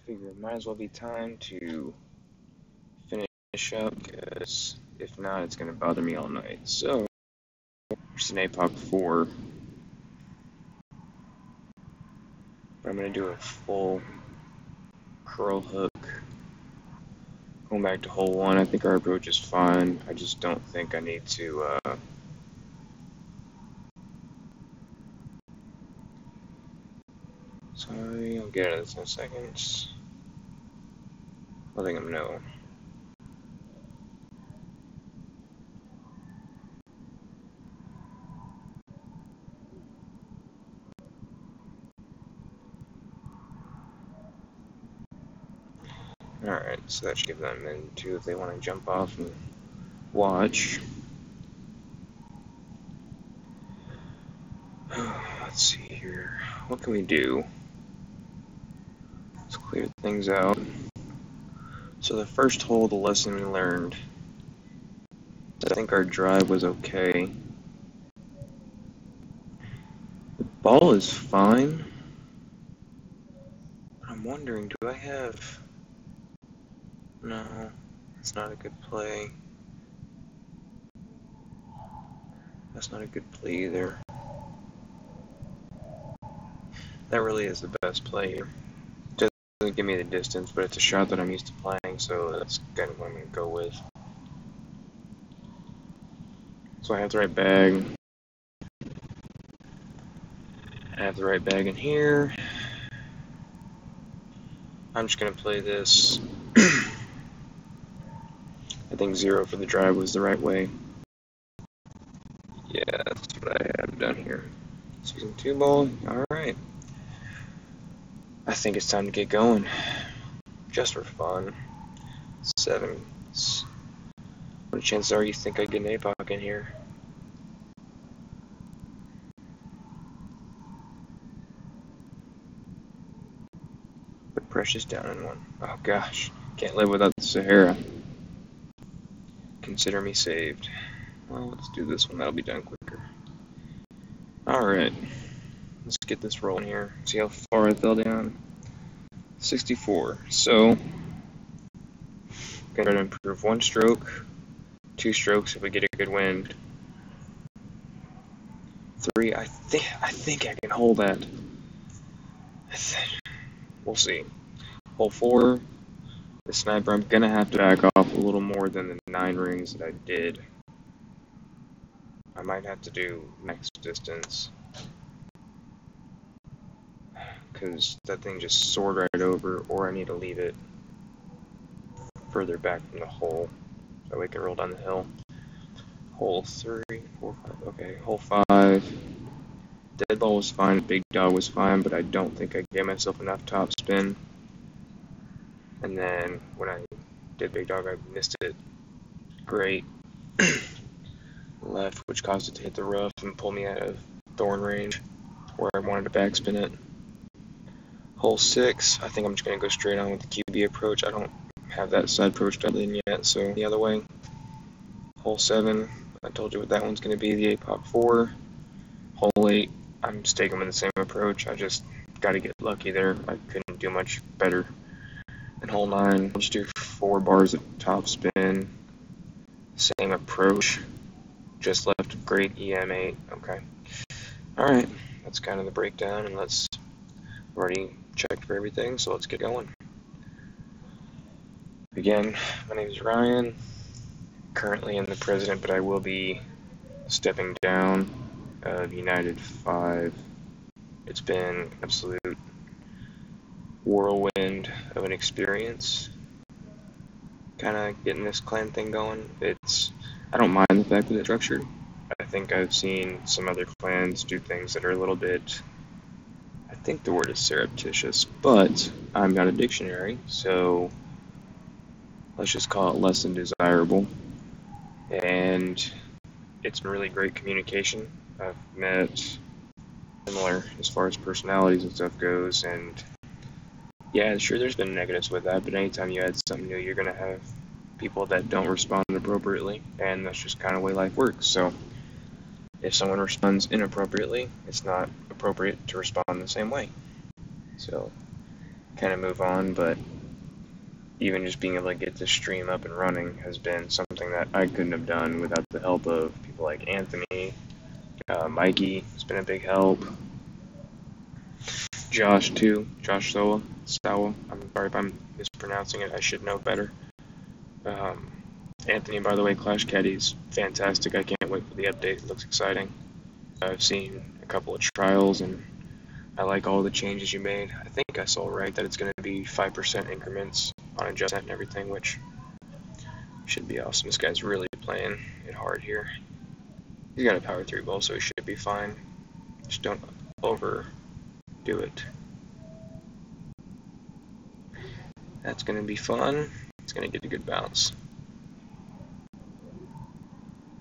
figure it might as well be time to finish up, because if not, it's going to bother me all night. So, there's an APOC 4. But I'm going to do a full curl hook. Going back to hole 1, I think our approach is fine. I just don't think I need to, sorry, I'll get out of this in a second. Letting them know. Alright, so that should give them in too if they want to jump off and watch. Let's see here. What can we do? Let's clear things out. So the first hole, the lesson we learned. I think our drive was okay. The ball is fine. I'm wondering, do I have... No, that's not a good play. That's not a good play either. That really is the best play here. Doesn't give me the distance, but it's a shot that I'm used to playing, so that's kind of what I'm going to go with. So I have the right bag. I have the right bag in here. I'm just going to play this. I think 0 for the drive was the right way. Yeah, that's what I have done here. So using 2 ball, alright. I think it's time to get going. Just for fun. 7. What chances are you think I'd get an APOC in here? Put Precious down in 1. Oh gosh, can't live without the Sahara. Consider me saved. Well, let's do this one, that'll be done quicker. Alright, let's get this rolling here. See how far I fell down? 64. So, I'm going to try to improve 1 stroke, 2 strokes if we get a good wind. 3, I think I can hold that. We'll see. Hole 4, the sniper, I'm going to have to back off a little more than the 9 rings that I did. I might have to do max distance, because that thing just soared right over, or I need to leave it further back from the hole, so we can roll down the hill. Hole 3, 4, 5, okay, hole 5, dead ball was fine, big dog was fine, but I don't think I gave myself enough top spin, and then when I did big dog, I missed it great left, which caused it to hit the rough and pull me out of thorn range, where I wanted to backspin it. Hole 6, I think I'm just going to go straight on with the QB approach. I don't have that side approach done in yet, so the other way. Hole 7, I told you what that one's going to be, the APOC 4. Hole 8, I'm staking with the same approach. I just got to get lucky there. I couldn't do much better. And hole 9, I'll just do 4 bars of top spin. Same approach. Just left a great EM8. Okay. Alright, that's kind of the breakdown, and I've already checked for everything, so let's get going. Again, my name is Ryan, currently in the President, but I will be stepping down of United 5. It's been an absolute whirlwind of an experience, kind of getting this clan thing going. I don't mind the fact that it's structured. I think I've seen some other clans do things that are a little bit, I think the word is surreptitious, but I'm not a dictionary, so let's just call it less than desirable. And it's been really great communication. I've met similar as far as personalities and stuff goes, and yeah, sure, there's been negatives with that, but anytime you add something new, you're going to have people that don't respond appropriately, and that's just kind of the way life works. So if someone responds inappropriately, it's not appropriate to respond the same way. So kind of move on, but even just being able to get this stream up and running has been something that I couldn't have done without the help of people like Anthony, Mikey has been a big help, Josh too, Josh Sowa, I'm sorry if I'm mispronouncing it, I should know better. Anthony, by the way, Clash Caddy's fantastic, I can't wait for the update, it looks exciting. I've seen a couple of trials and I like all the changes you made. I think I saw right that it's going to be 5% increments on adjustment and everything, which should be awesome. This guy's really playing it hard here. He's got a power 3 ball, so he should be fine. Just don't overdo it. That's going to be fun. It's going to get a good bounce.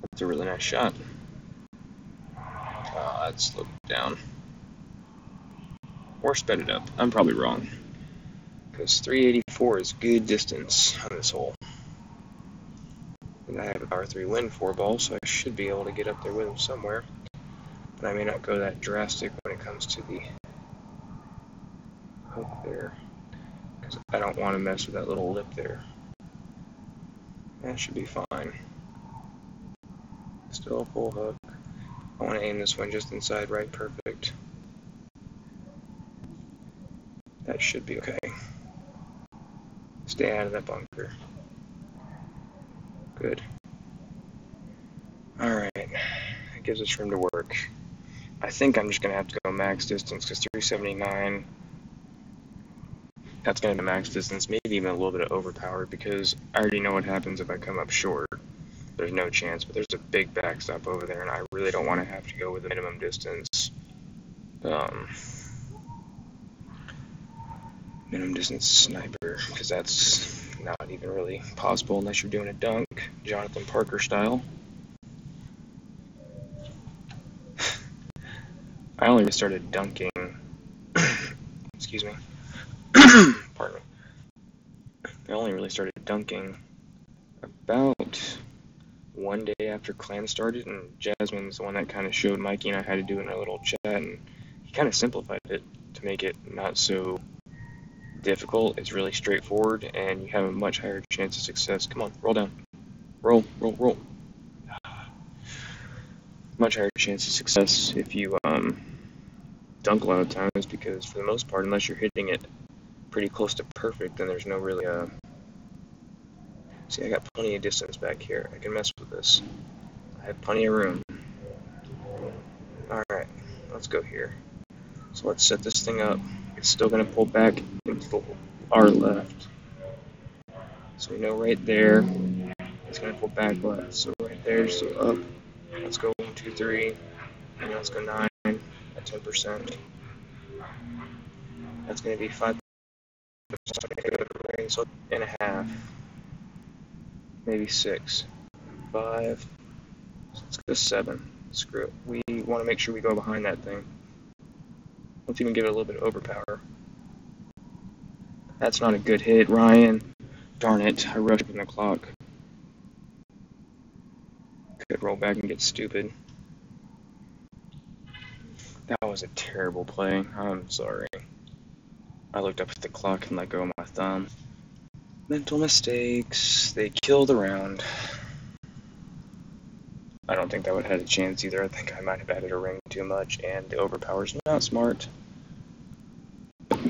That's a really nice shot. I'd slow it down. Or sped it up. I'm probably wrong. Because 384 is good distance on this hole. And I have a power 3 wind 4 ball, so I should be able to get up there with him somewhere. But I may not go that drastic when it comes to the hook there. Because I don't want to mess with that little lip there. That should be fine. Still a full hook. I want to aim this one just inside right, perfect. That should be okay. Stay out of that bunker. Good. Alright, that gives us room to work. I think I'm just going to have to go max distance because 379, that's going to be max distance, maybe even a little bit of overpowered because I already know what happens if I come up short. There's no chance, but there's a big backstop over there and I really don't want to have to go with a minimum distance. Minimum distance sniper, because that's not even really possible unless you're doing a dunk, Jonathan Parker style. I only started dunking, excuse me, pardon me. I only really started dunking about one day after clan started, and Jasmine's the one that kind of showed Mikey and I how to do it in a little chat, and he kind of simplified it to make it not so difficult. It's really straightforward, and you have a much higher chance of success. Come on, roll down. Roll, roll, roll. Much higher chance of success if you dunk a lot of times, because for the most part, unless you're hitting it pretty close to perfect, then there's no really See, I got plenty of distance back here. I can mess with this. I have plenty of room. Alright, let's go here. So let's set this thing up. It's still going to pull back into our left. So we know right there, it's going to pull back left. So right there, so up. Let's go 1, 2, 3, and let's go 9 at 10%. That's going to be 5%, so and a half, maybe 6, 5. Let's go 7. Screw it. We want to make sure we go behind that thing. Let's even give it a little bit of overpower. That's not a good hit, Ryan. Darn it, I rushed in the clock. Could roll back and get stupid. That was a terrible play. I'm sorry. I looked up at the clock and let go of my thumb. Mental mistakes. They kill the round. I don't think that would have had a chance either. I think I might have added a ring too much, and the overpower's not smart.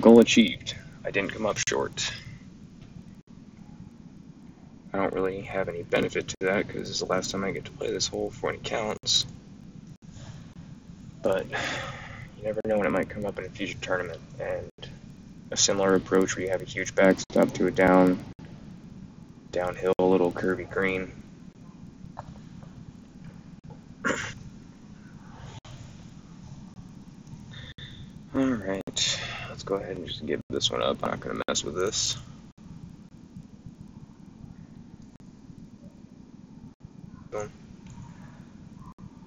Goal achieved. I didn't come up short. I don't really have any benefit to that because this is the last time I get to play this hole for when it counts. But you never know when it might come up in a future tournament, and a similar approach where you have a huge backstop to a downhill little curvy green. Alright, let's go ahead and just give this one up. I'm not going to mess with this.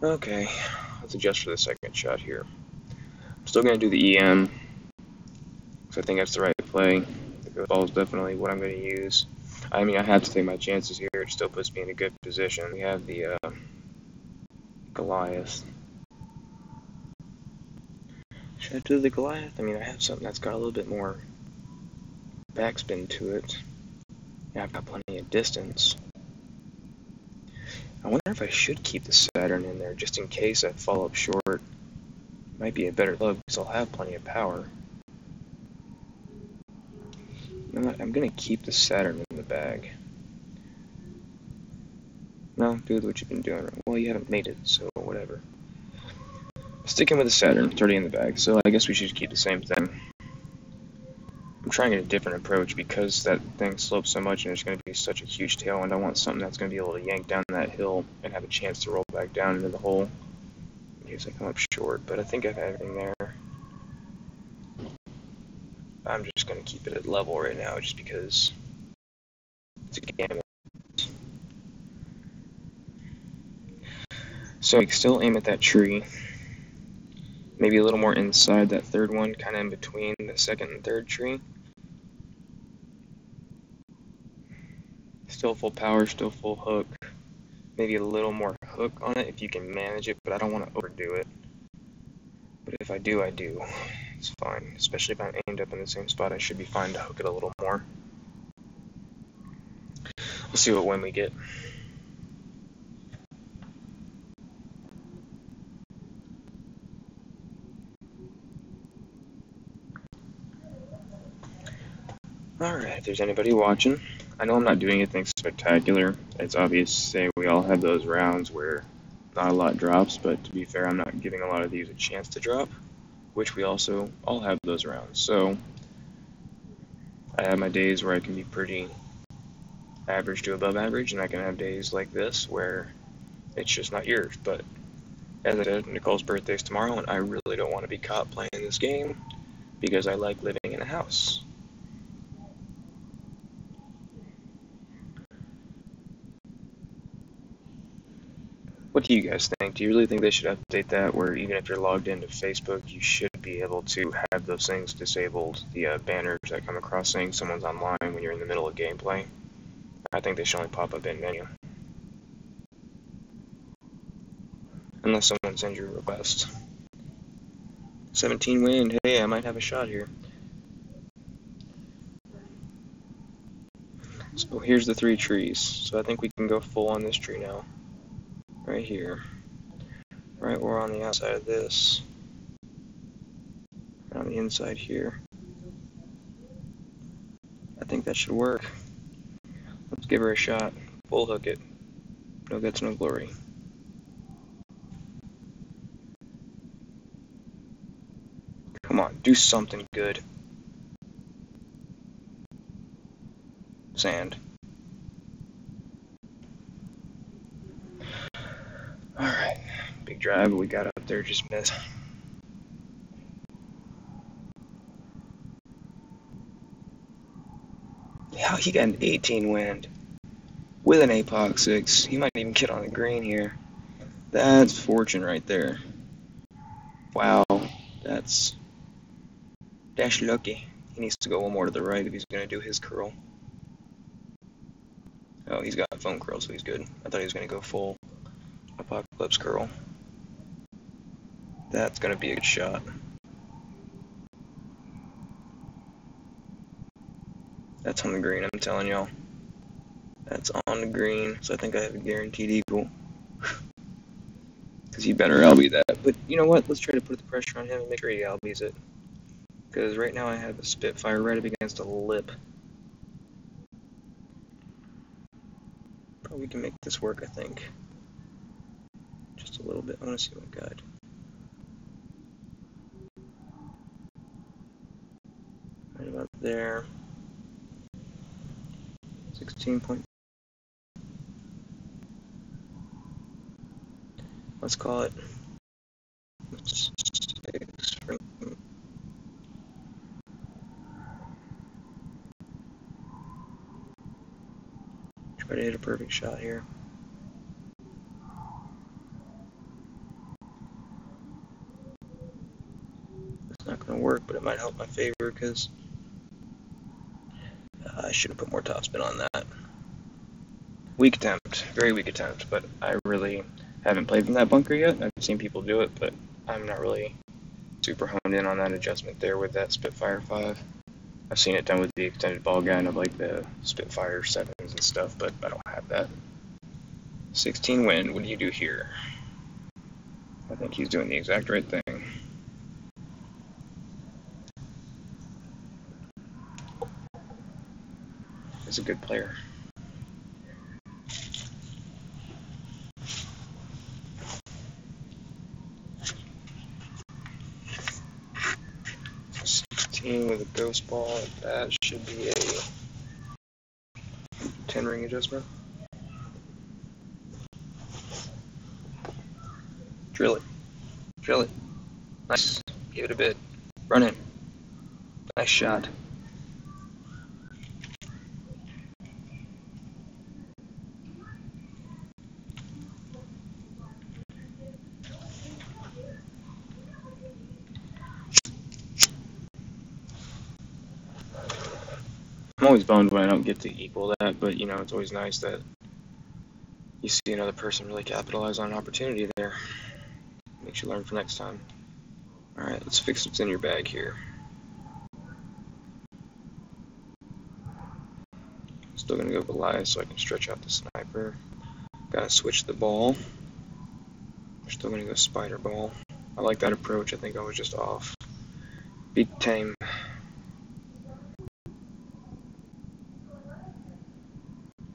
Okay, let's adjust for the second shot here. I'm still going to do the EM, because I think that's the right play. The ball is definitely what I'm going to use. I mean, I have to take my chances here. It still puts me in a good position. We have the Goliath. Should I do the Goliath? I mean, I have something that's got a little bit more backspin to it. Yeah, I've got plenty of distance. I wonder if I should keep the Saturn in there just in case I fall up short. Might be a better look because I'll have plenty of power. You know what? I'm gonna keep the Saturn in the bag. No, do with what you've been doing. Well, you haven't made it, so whatever. Sticking with the Saturn, it's already in the bag, so I guess we should keep the same thing. I'm trying a different approach because that thing slopes so much and there's going to be such a huge tailwind. I want something that's going to be able to yank down that hill and have a chance to roll back down into the hole in case I come up short, but I think I have everything there. I'm just going to keep it at level right now just because it's a gamble. So I can still aim at that tree. Maybe a little more inside that third one, kind of in between the second and third tree. Still full power, still full hook. Maybe a little more hook on it if you can manage it, but I don't want to overdo it. But if I do, I do. It's fine. Especially if I'm aimed up in the same spot, I should be fine to hook it a little more. We'll see what wind we get. Alright, if there's anybody watching, I know I'm not doing anything spectacular. It's obvious to say we all have those rounds where not a lot drops, but to be fair, I'm not giving a lot of these a chance to drop, which we also all have those rounds. So I have my days where I can be pretty average to above average, and I can have days like this where it's just not yours. But as I said, Nicole's birthday's tomorrow, and I really don't want to be caught playing this game because I like living in a house. What do you guys think? Do you really think they should update that where even if you're logged into Facebook, you should be able to have those things disabled, the banners that come across saying someone's online when you're in the middle of gameplay? I think they should only pop up in menu. Unless someone sends you a request. 17 wind, hey, I might have a shot here. So here's the 3 trees. So I think we can go full on this tree now. Right here. Right, we're on the outside of this. On the inside here. I think that should work. Let's give her a shot. Full hook it. No guts, no glory. Come on, do something good. Sand. Alright. Big drive, but we got up there, just missed. Yeah, he got an 18 wind. With an APOC 6. He might even get on the green here. That's fortune right there. Wow. That's lucky. He needs to go one more to the right if he's going to do his curl. Oh, he's got foam curl, so he's good. I thought he was going to go full apocalypse curl. That's going to be a good shot. That's on the green, I'm telling y'all. That's on the green, so I think I have a guaranteed equal. Because he better LB that. But you know what? Let's try to put the pressure on him and make sure he LBs it. Because right now I have a Spitfire right up against a lip. But we can make this work, I think. Just a little bit. I want to see what I got. Right about there. 16 point. Let's call it 6. Try to hit a perfect shot here. It's not going to work, but it might help my favor because I should have put more topspin on that. Weak attempt, very weak attempt, but I really haven't played from that bunker yet. I've seen people do it, but I'm not really super honed in on that adjustment there with that Spitfire 5. I've seen it done with the extended ball gun of like the Spitfire 7s and stuff, but I don't have that. 16 wind, what do you do here? I think he's doing the exact right thing. He's a good player. With a ghost ball, that should be a 10 ring adjustment. Drill it. Drill it. Nice. Give it a bit. Run in. Nice shot. I'm always bummed when I don't get to equal that, but you know, it's always nice that you see another person really capitalize on an opportunity there. Makes you learn for next time. Alright, let's fix what's in your bag here. Still gonna go Goliath so I can stretch out the sniper. Gotta switch the ball. We're still gonna go spider ball. I like that approach. I think I was just off. Be tame.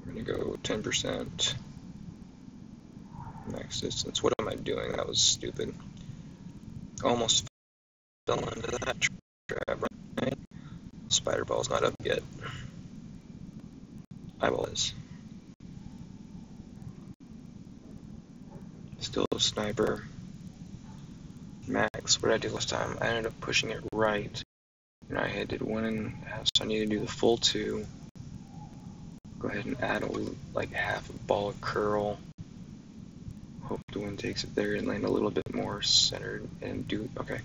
We're gonna go 10%. Max distance. What am I doing? That was stupid. Almost fell into that trap, right? Spider ball's not up yet. Eyeball is. Still sniper. Max, what did I do last time? I ended up pushing it right. And I did 1.5, so I need to do the full 2. Go ahead and add like half a ball of curl. Hope the wind takes it there and land a little bit more centered and do. Okay.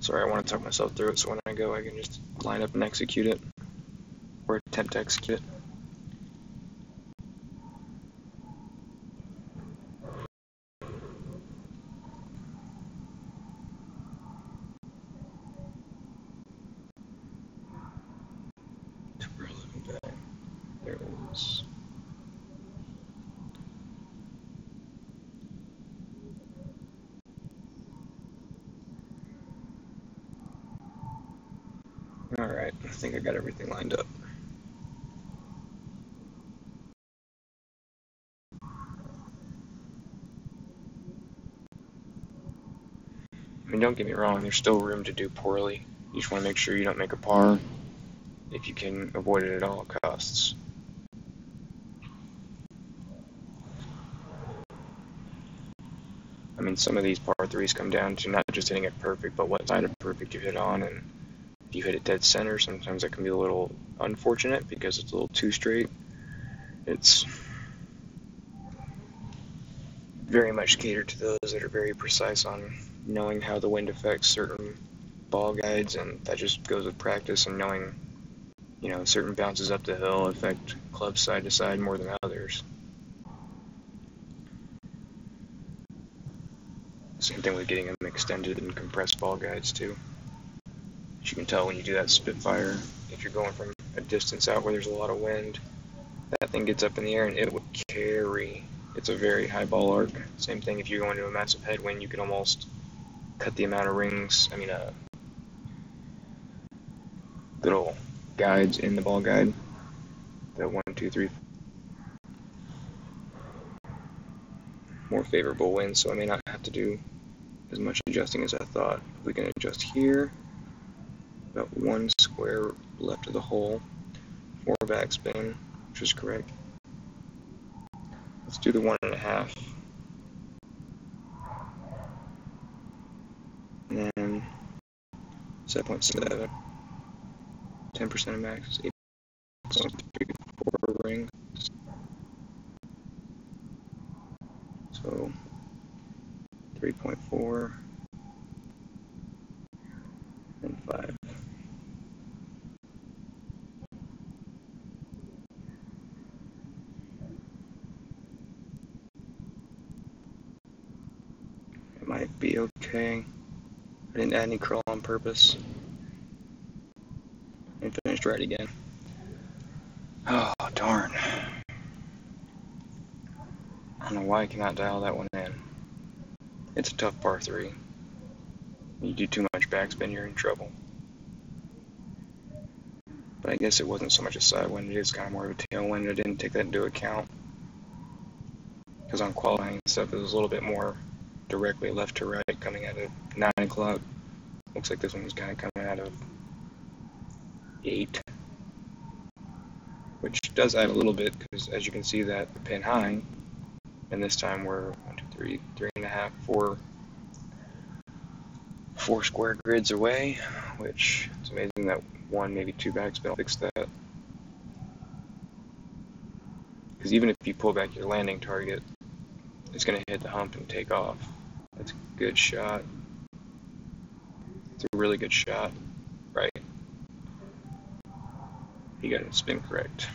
Sorry, I want to talk myself through it so when I go I can just line up and execute it. Or attempt to execute it. There it is. Alright, I think I got everything lined up. I mean, don't get me wrong, there's still room to do poorly. You just want to make sure you don't make a par if you can avoid it at all costs. I mean, some of these par 3s come down to not just hitting it perfect, but what side of perfect you hit on, and if you hit it dead center, sometimes that can be a little unfortunate because it's a little too straight. It's very much catered to those that are very precise on knowing how the wind affects certain ball guides, and that just goes with practice and knowing, you know, certain bounces up the hill affect clubs side to side more than others. Same thing with getting them extended and compressed ball guides too. As you can tell when you do that Spitfire, if you're going from a distance out where there's a lot of wind, that thing gets up in the air and it will carry. It's a very high ball arc. Same thing if you go into a massive headwind, you can almost cut the amount of rings, little guides in the ball guide. The 1, 2, 3, more favorable winds, so I may not have to do as much adjusting as I thought. We can adjust here, about 1 square left of the hole, 4 backspin, which is correct. Let's do the 1.5. And then 7.7. 10% of max is 8.34 rings. So 3.4 and 5. It might be okay. I didn't add any curl on purpose. And finish try it again. Oh, darn. I don't know why I cannot dial that one in. It's a tough par 3. You do too much backspin, you're in trouble. But I guess it wasn't so much a side wind, it is kind of more of a tailwind. I didn't take that into account. Because on qualifying stuff, it was a little bit more directly left to right coming out of 9 o'clock. Looks like this one was kind of coming out of 8. Which does add a little bit, because as you can see that the pin high, and this time we're 1, 2, 3, 3.5, 4 square grids away, which it's amazing that 1, maybe 2 backspin will fix that. Because even if you pull back your landing target, it's going to hit the hump and take off. That's a good shot. It's a really good shot, right? You got it spin correct.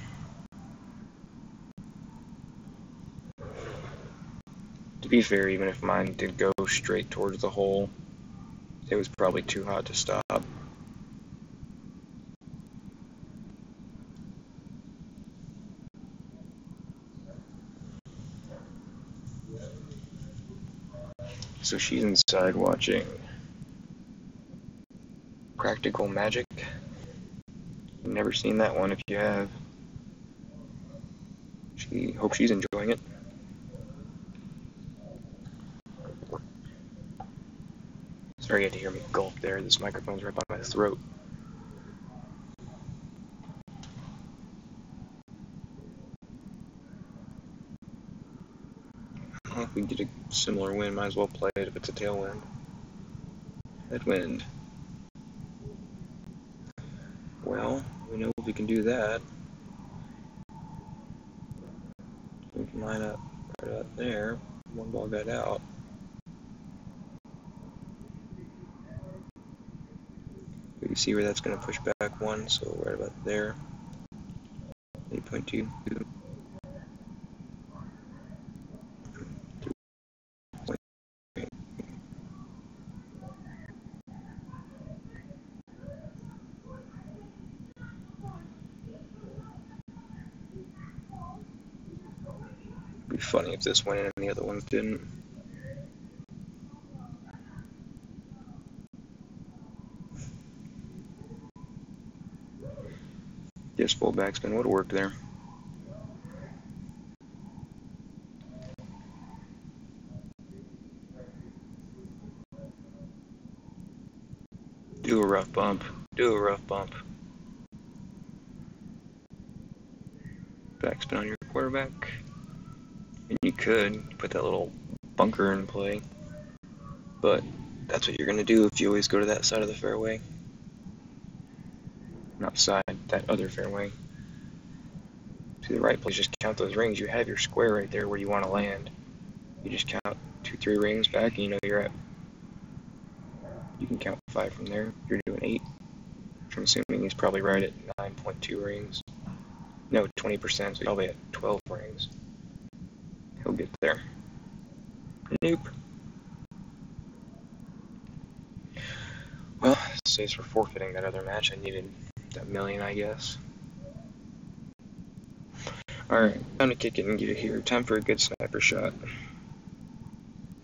To be fair, even if mine did go straight towards the hole, it was probably too hot to stop. So she's inside watching Practical Magic. Never seen that one. If you have, hope she's enjoying it. Sorry you had to hear me gulp there. This microphone's right by my throat. Well, if we get a similar wind, might as well play it if it's a tailwind. Headwind. Well, we know if we can do that. We can line up right out there. One ball got out. We can see where that's going to push back 1, so right about there. 8.2. It'd be funny if this went in and the other ones didn't. Guess full backspin would work there. Do a rough bump. Do a rough bump. Backspin on your quarterback. And you could put that little bunker in play. But that's what you're going to do if you always go to that side of the fairway. Not side, that other fairway. To the right place, just count those rings. You have your square right there where you want to land. You just count 2, 3 rings back, and you know you're at. You can count 5 from there. You're doing 8. I'm assuming he's probably right at 9.2 rings. No, 20%, so he's probably at 12 rings. He'll get there. Nope. Well, saves for forfeiting that other match. I needed that million, I guess. Alright, time to kick it and get it here. Time for a good sniper shot.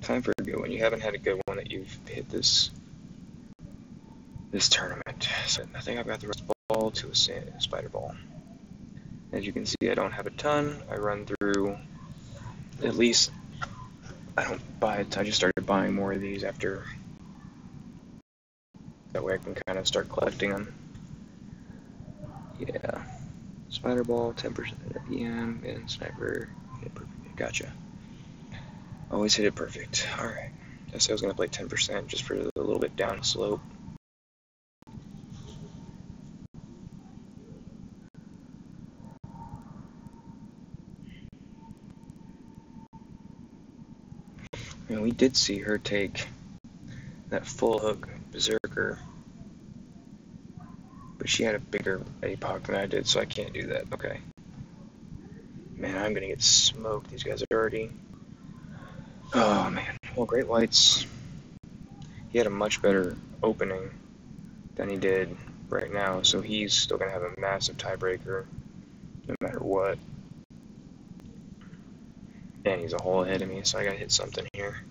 Time for a good one. You haven't had a good one that you've hit this tournament. So I think I've got the rest ball to a spider ball. As you can see, I don't have a ton. I run through at least. I don't buy it. I just started buying more of these after. That way I can kind of start collecting them. Yeah. Spider ball, 10% EM, and sniper. Hit perfect. Gotcha. Always hit it perfect. Alright. Guess I was going to play 10% just for a little bit down slope. And we did see her take that full hook berserker, but she had a bigger APOC than I did, so I can't do that. Okay. Man, I'm gonna get smoked. These guys are already. Oh man. Well, Great Whites. He had a much better opening than he did right now, so he's still going to have a massive tiebreaker no matter what. And he's a hole ahead of me, so I got to hit something here.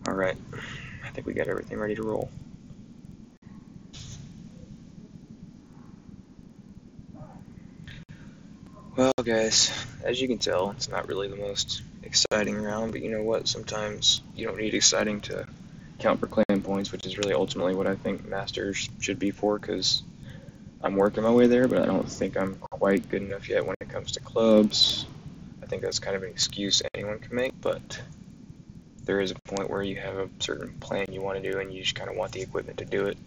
Alright, I think we got everything ready to roll. Well, guys, as you can tell, it's not really the most exciting round, but you know what? Sometimes you don't need exciting to count for clan points, which is really ultimately what I think Masters should be for, because I'm working my way there, but I don't think I'm quite good enough yet when it comes to clubs. I think that's kind of an excuse anyone can make, but there is a point where you have a certain plan you want to do, and you just kind of want the equipment to do it.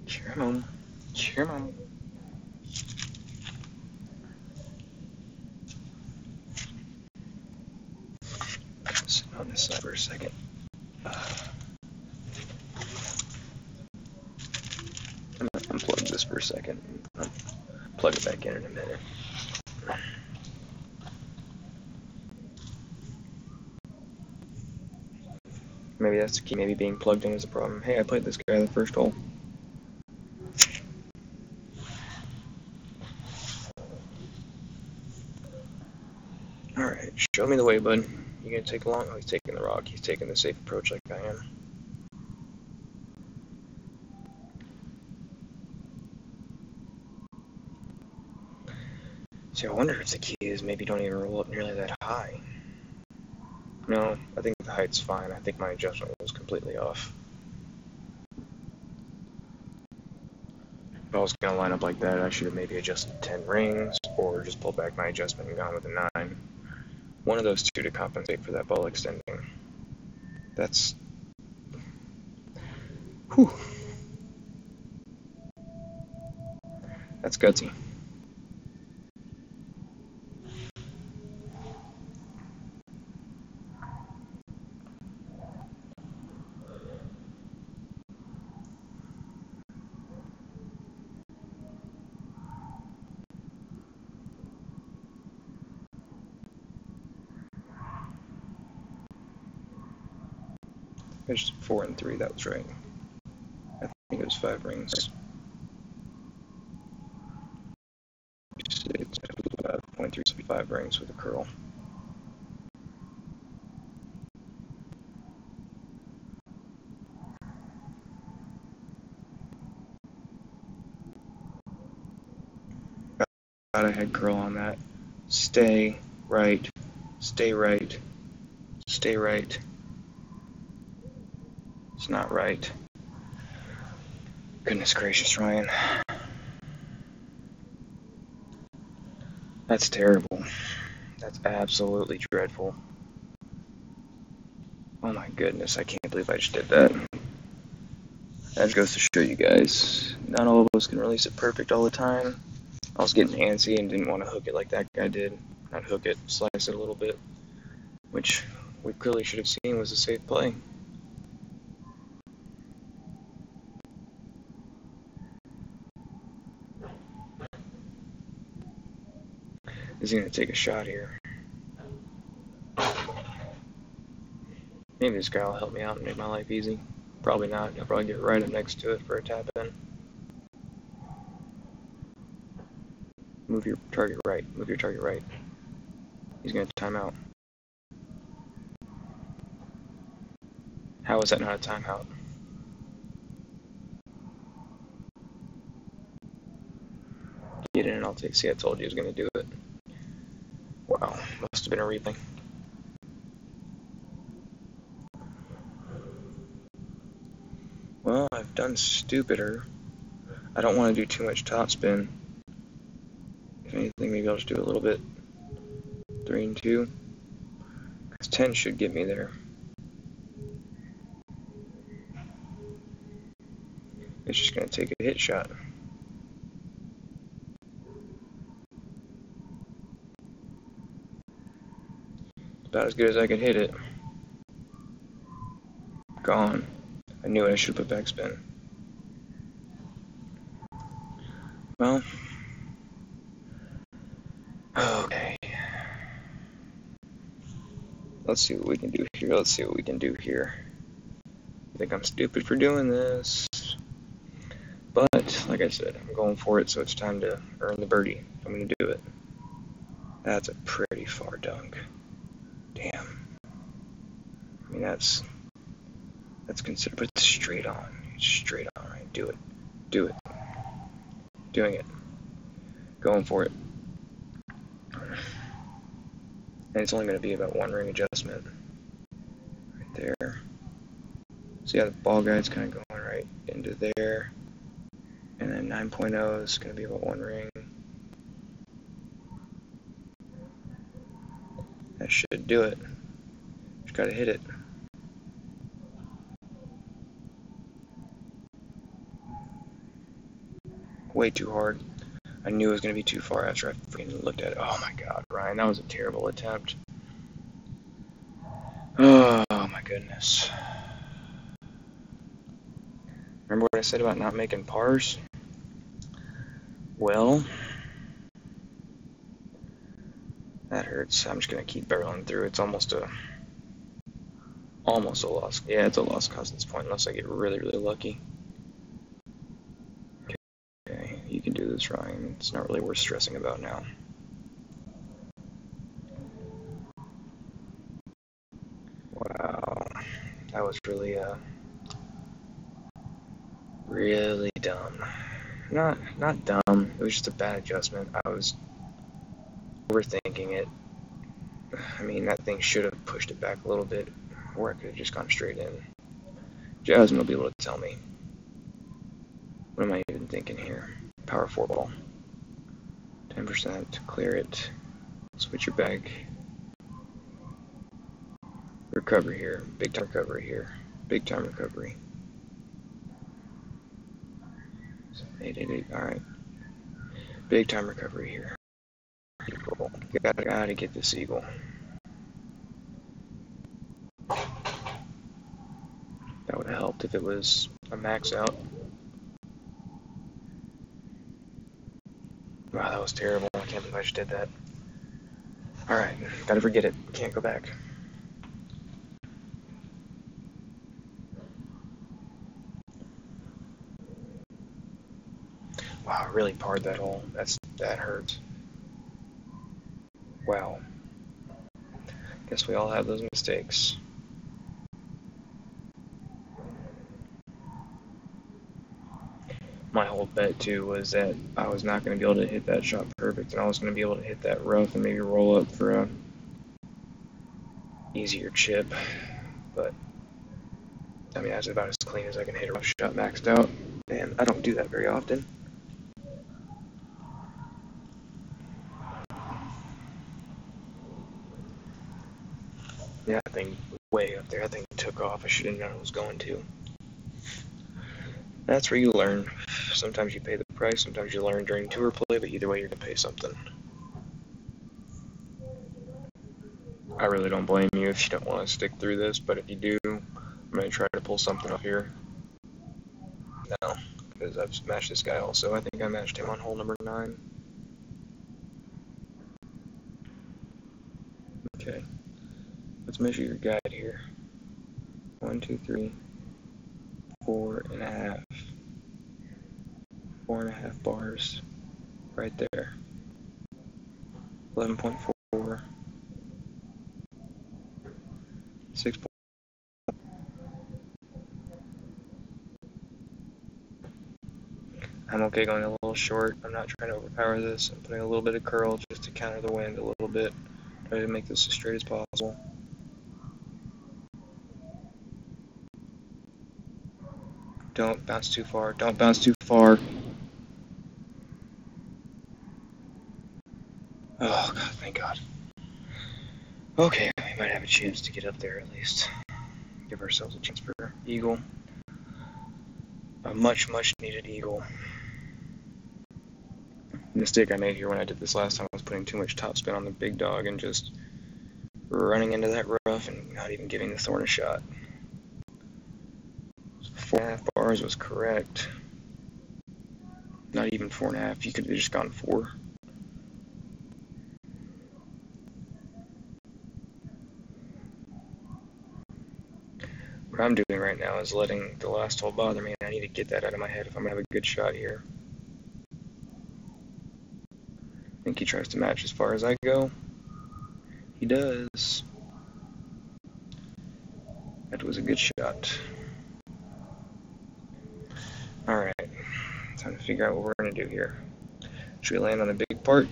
Cheer mom. Cheer mom. Sit on this side for a second. I'm gonna unplug this for a second. I'll plug it back in a minute. Maybe that's the key. Maybe being plugged in is a problem. Hey, I played this guy the first hole. Alright, show me the way, bud. You gonna take long? Oh, he's taking the rock. He's taking the safe approach like I am. See, I wonder if the key is maybe don't even roll up nearly that high. No, I think the height's fine. I think my adjustment was completely off. If I was going to line up like that, I should have maybe adjusted 10 rings, or just pulled back my adjustment and gone with a 9. One of those two to compensate for that ball extending. That's... Whew. That's gutsy. There's 4 and 3, that was right. I think it was 5 rings. 5.3, so 5 rings with a curl. God, I had curl on that. Stay right. Stay right. Stay right. It's not right. Goodness gracious, Ryan. That's terrible. That's absolutely dreadful. Oh my goodness, I can't believe I just did that. That just goes to show you guys, not all of us can release it perfect all the time. I was getting antsy and didn't want to hook it like that guy did. Not hook it, slice it a little bit. Which we clearly should have seen was a safe play. He's going to take a shot here. Maybe this guy will help me out and make my life easy. Probably not. He'll probably get right up next to it for a tap in. Move your target right. Move your target right. He's going to time out. How is that not a timeout? Get in and I'll take. See, I told you he was going to do it. Wow, must have been a replay. Well, I've done stupider. I don't want to do too much topspin. If anything, maybe I'll just do a little bit. 3 and 2. Because 10 should get me there. It's just going to take a hit shot. About as good as I could hit it. Gone. I knew it. I should have put backspin. Well. Okay. let's see what we can do here. Let's see what we can do here. I think I'm stupid for doing this. But, like I said, I'm going for it, so it's time to earn the birdie. I'm going to do it. That's a pretty far dunk. Damn. I mean, that's considered, but it's straight on. Straight on, right? Do it. Do it. Doing it. Going for it. And it's only going to be about one ring adjustment. Right there. See how the ball guide's kind of going right into there. And then 9.0 is going to be about one ring. That should do it. Just got to hit it. Way too hard. I knew it was going to be too far after I freaking looked at it. Oh my god, Ryan, that was a terrible attempt. Oh my goodness. Remember what I said about not making pars? Well, that hurts. I'm just going to keep barreling through. It's almost a loss. Yeah, it's a lost cause at this point, unless I get really, really lucky. Okay, you can do this, Ryan. It's not really worth stressing about now. Wow, that was really, really dumb. Not dumb. It was just a bad adjustment. I was overthinking it. I mean, that thing should have pushed it back a little bit, or it could have just gone straight in. Jasmine will be able to tell me. What am I even thinking here? Power 4 ball. 10%, clear it. Switch your bag. Recovery here. Big time recovery here. Big time recovery. 888. Alright. Big time recovery here. Eagle. Gotta get this eagle. That would have helped if it was a max out. Wow, that was terrible. I can't believe I just did that. Alright, gotta forget it. Can't go back. Wow, I really parred that hole. That hurts. Wow. Guess we all have those mistakes. My whole bet too was that I was not going to be able to hit that shot perfect, and I was going to be able to hit that rough and maybe roll up for a easier chip. But I mean, that's about as clean as I can hit a rough shot maxed out, and I don't do that very often. Yeah, that thing way up there. That thing took off. I should have known it was going to. That's where you learn. Sometimes you pay the price, sometimes you learn during tour play, but either way you're going to pay something. I really don't blame you if you don't want to stick through this, but if you do, I'm going to try to pull something up here. No, because I've smashed this guy also. I think I matched him on hole number 9. Okay, let's measure your guide here. 1, 2, 3, 4.5. 4.5 bars right there. 11.4. 6. I'm okay going a little short. I'm not trying to overpower this. I'm putting a little bit of curl just to counter the wind a little bit. Try to make this as straight as possible. Don't bounce too far. Don't bounce too far. Oh, God, thank God. Okay, we might have a chance to get up there at least. Give ourselves a chance for eagle. A much, much needed eagle. The mistake I made here when I did this last time was putting too much topspin on the big dog and just running into that rough and not even giving the thorn a shot. 4.5 bars was correct. Not even 4.5. You could have just gone 4. What I'm doing right now is letting the last hole bother me, and I need to get that out of my head if I'm going to have a good shot here. I think he tries to match as far as I go. He does. That was a good shot. Alright, time to figure out what we're going to do here. Should we land on the big part?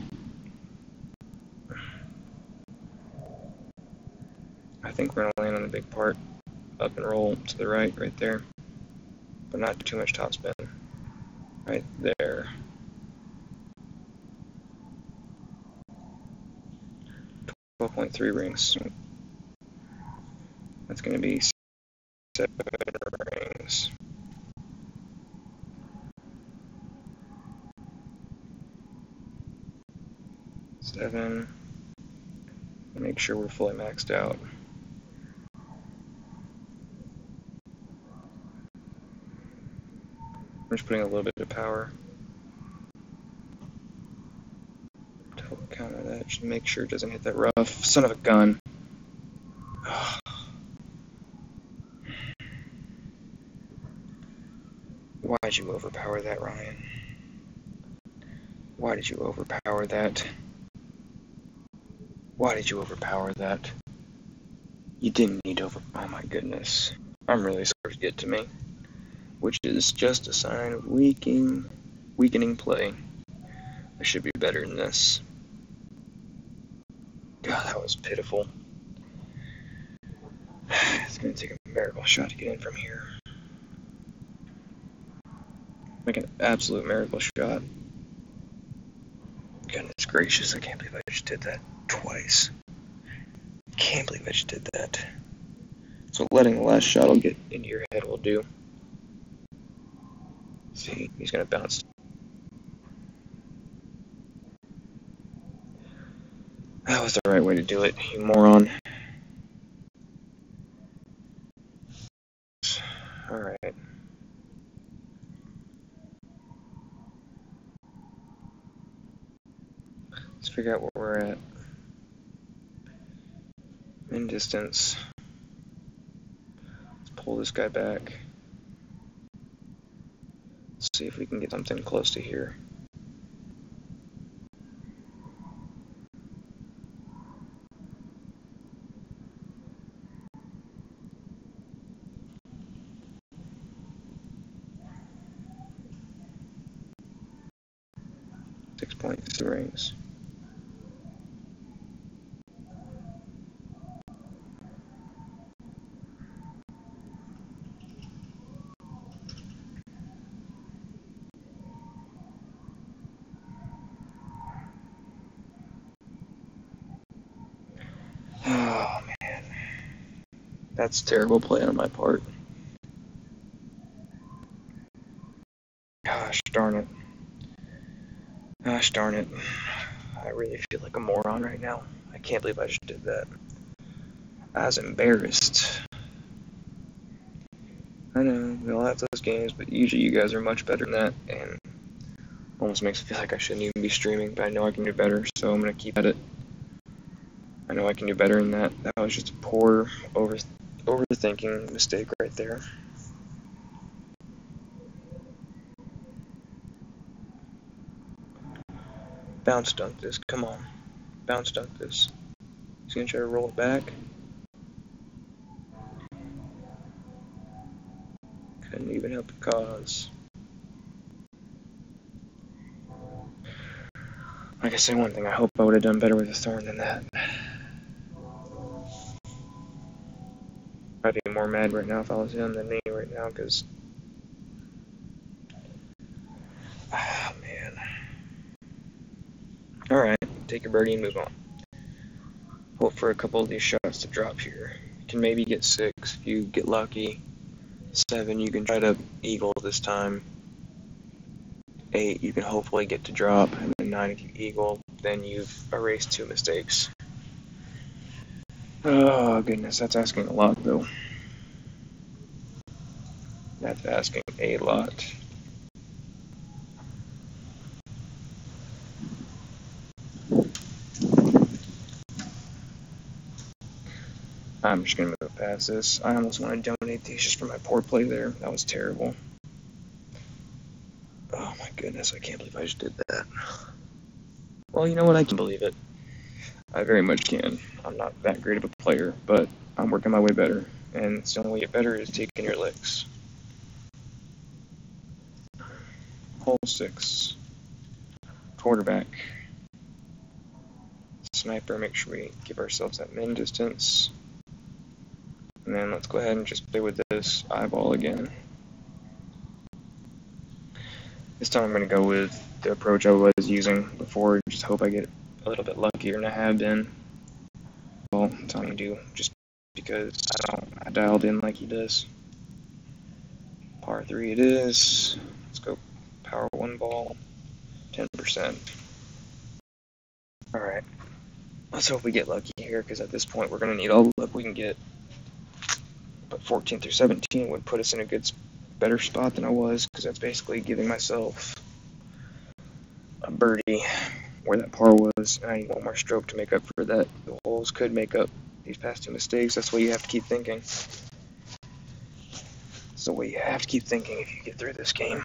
I think we're going to land on the big part. Up and roll to the right there. But not too much topspin. Right there. 12.3 rings. That's going to be 7 rings. Seven. Make sure we're fully maxed out. I'm just putting a little bit of power to help counter that. Just make sure it doesn't hit that rough. Son of a gun. Why'd you overpower that, Ryan? Why did you overpower that? Why did you overpower that? You didn't need to oh my goodness. I'm really scared to get to me. Which is just a sign of weakening play. I should be better than this. God, that was pitiful. It's going to take a miracle shot to get in from here. Make an absolute miracle shot. Goodness gracious, I can't believe I just did that twice. Can't believe I just did that. So letting the last shot get into your head will do. See, he's going to bounce. That was the right way to do it, you moron. Alright. Let's figure out where we're at. In distance. Let's pull this guy back. Let's see if we can get something close to here. .6 rings. Oh man, that's terrible play on my part. Gosh darn it. Gosh darn it. I really feel like a moron right now. I can't believe I just did that. I was embarrassed. I know, we all have those games, but usually you guys are much better than that, and almost makes me feel like I shouldn't even be streaming, but I know I can do better, so I'm going to keep at it. I know I can do better than that. That was just a poor overthinking mistake right there. Bounce dunk this, come on. Bounce dunk this. He's going to try to roll it back. Couldn't even help the cause. I can say one thing, I hope I would have done better with the thorn than that. I'd be more mad right now if I was him than me right now, because... Ah, man. Alright, take a birdie and move on. Hope for a couple of these shots to drop here. You can maybe get 6 if you get lucky. 7, you can try to eagle this time. 8, you can hopefully get to drop. And then 9, if you eagle, then you've erased 2 mistakes. Oh, goodness, that's asking a lot, though. That's asking a lot. I'm just going to move pass this. I almost want to donate these just for my poor play there. That was terrible. Oh my goodness, I can't believe I just did that. Well, you know what? I can believe it. I very much can. I'm not that great of a player, but I'm working my way better. And it's the only way to get better is taking your licks. Hole 6. Quarterback. Sniper, make sure we give ourselves that min distance. And then let's go ahead and just play with this eyeball again. This time I'm going to go with the approach I was using before. Just hope I get a little bit luckier than I have been. Well, that's all you do, just because I dialed in like he does. Par 3 it is. Let's go power 1 ball, 10%. Alright, let's hope we get lucky here, because at this point we're going to need all the luck we can get. But 14 through 17 would put us in a better spot than I was, because that's basically giving myself a birdie where that par was, and I need one more stroke to make up for that. The holes could make up these past 2 mistakes. That's what you have to keep thinking. That's the way you have to keep thinking if you get through this game.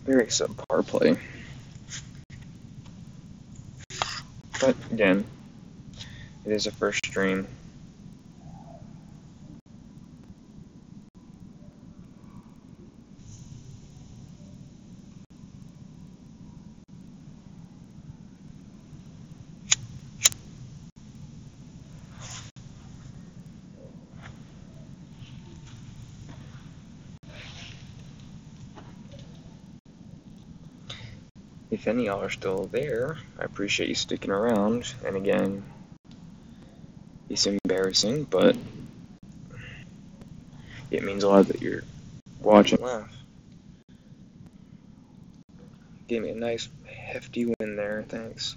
Very subpar play. But again, it is a first stream. If any of y'all are still there, I appreciate you sticking around. And again, it's embarrassing, but it means a lot that you're watching and laugh. Gave me a nice hefty win there, thanks.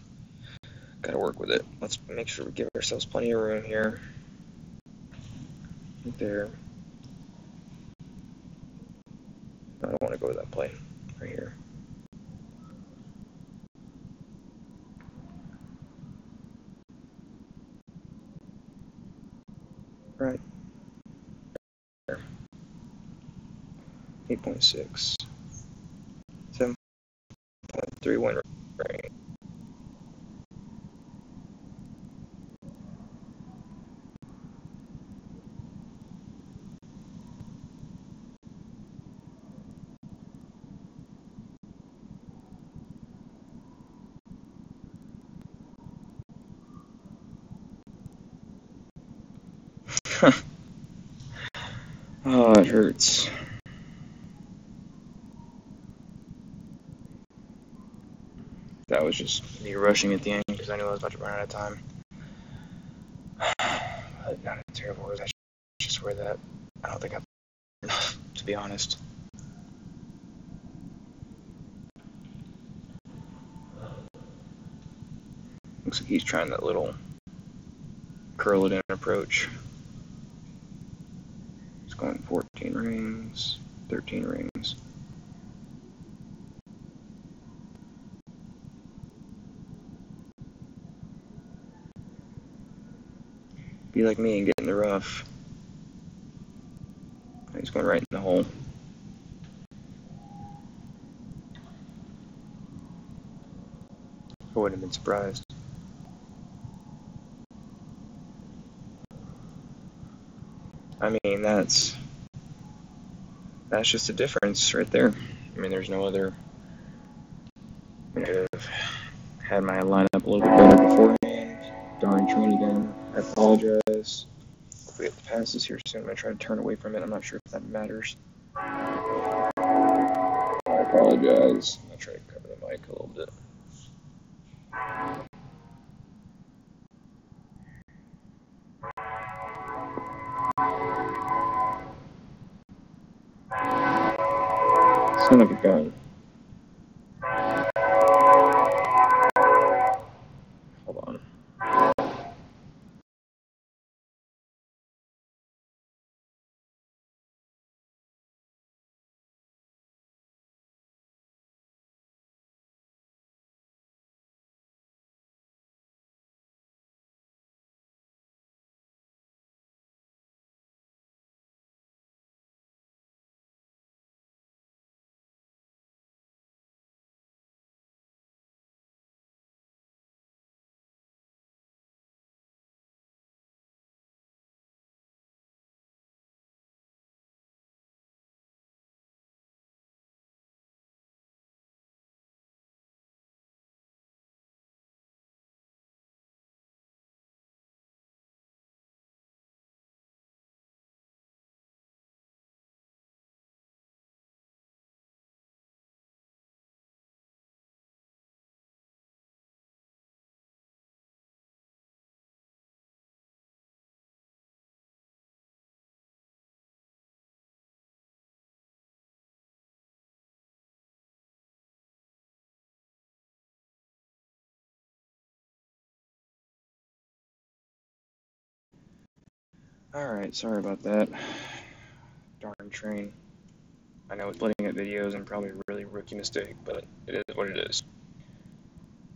Gotta work with it. Let's make sure we give ourselves plenty of room here. Right there. I don't want to go with that play. Right here. Right there. 8.6. 7.3 win rate. Oh, it hurts. That was just me rushing at the end because I knew I was about to run out of time. Not a terrible word. I just swear that. I don't think I've enough, to be honest. Looks like he's trying that little curl it in approach. He's going 14 rings, 13 rings. Be like me and get in the rough. He's going right in the hole. I wouldn't have been surprised. I mean, that's just a difference right there. I mean, there's no other. I could have had my lineup a little bit better beforehand. Darn train again. I apologize. If we get the passes here soon, I'm going to try to turn away from it. I'm not sure if that matters. I apologize. I'm going to try to cover the mic a little bit. Son of a gun. Hold on. Alright, sorry about that. Darn train. I know splitting up videos and probably a really rookie mistake, but it is what it is.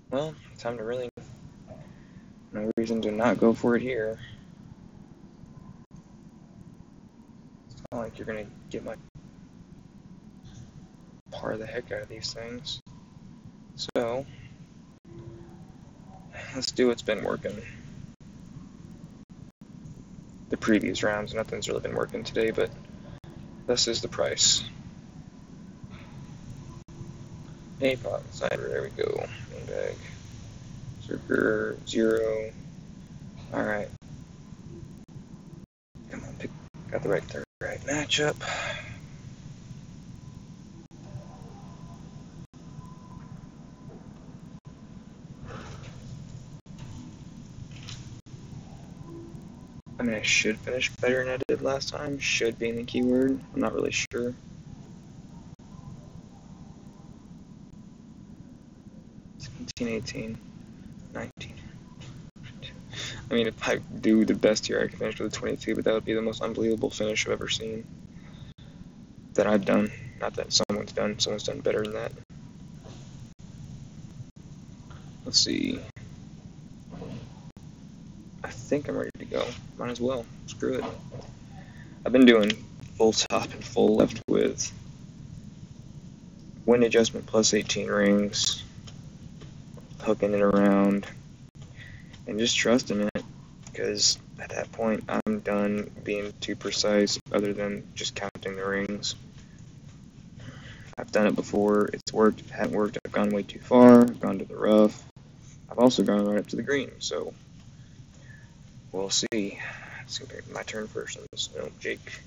Well, time to really... No reason to not go for it here. It's not like you're gonna get much par the heck out of these things. So, let's do what's been working. The previous rounds, nothing's really been working today, but this is the price. A pot cider, there we go. Main bag. Circle 0. Alright. Come on, got the right matchup. I mean, I should finish better than I did last time. Should being the keyword. I'm not really sure. $17, $18, $19. I mean, if I do the best here, I can finish with a 22, but that would be the most unbelievable finish I've ever seen. That I've done. Not that someone's done better than that. Let's see. I think I'm ready to go. Might as well. Screw it. I've been doing full top and full left with wind adjustment plus 18 rings, hooking it around, and just trusting it, because at that point I'm done being too precise other than just counting the rings. I've done it before, it's worked, if it hasn't worked, I've gone way too far, I've gone to the rough, I've also gone right up to the green, so we'll see. It's going to be my turn first on this. No, Jake.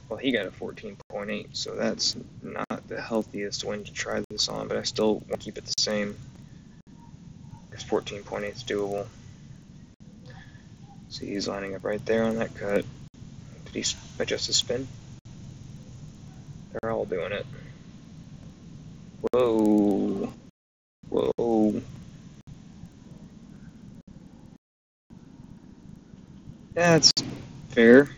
Well, he got a 14.8, so that's not the healthiest one to try this on, but I still want to keep it the same, because 14.8 is doable. See, he's lining up right there on that cut. Did he adjust his spin? They're all doing it. Whoa. Whoa. That's fair.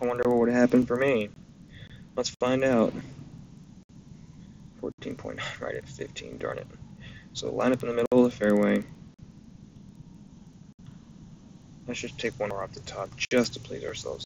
I wonder what would happen for me. Let's find out. 14.9 right at 15, darn it. So line up in the middle of the fairway. Let's just take one more off the top just to please ourselves.